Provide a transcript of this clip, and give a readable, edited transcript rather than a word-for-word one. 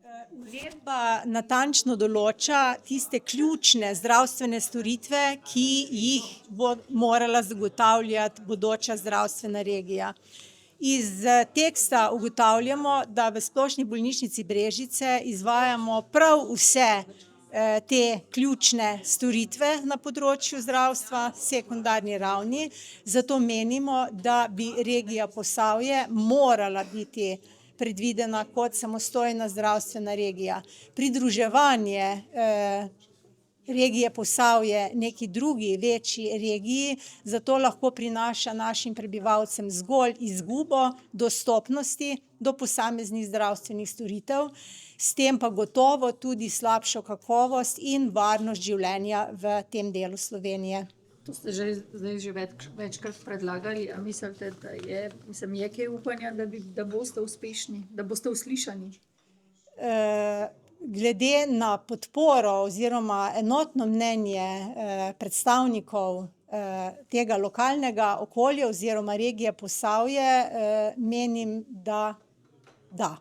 Uredba natančno določa tiste ključne zdravstvene storitve, ki jih bo morala zagotavljati bodoča zdravstvena regija. Iz teksta ugotavljamo, da v Splošni bolnišnici Brežice izvajamo prav vse te ključne storitve na področju zdravstva, sekundarni ravni, zato menimo, da bi regija Posavje morala biti predvidena kot samostojna zdravstvena regija. Pridruževanje regije Posavje neki drugi večji regiji, zato lahko prinaša našim prebivalcem zgolj izgubo dostopnosti do posameznih zdravstvenih storitev, s tem pa gotovo tudi slabšo kakovost in varnost življenja v tem delu Slovenije. To ste zdaj že večkrat predlagali, a mislite, da je kaj upanja, da boste uspešni, da boste uslišani? Glede na podporo oziroma enotno mnenje predstavnikov tega lokalnega okolja oziroma regije Posavje, menim, da da.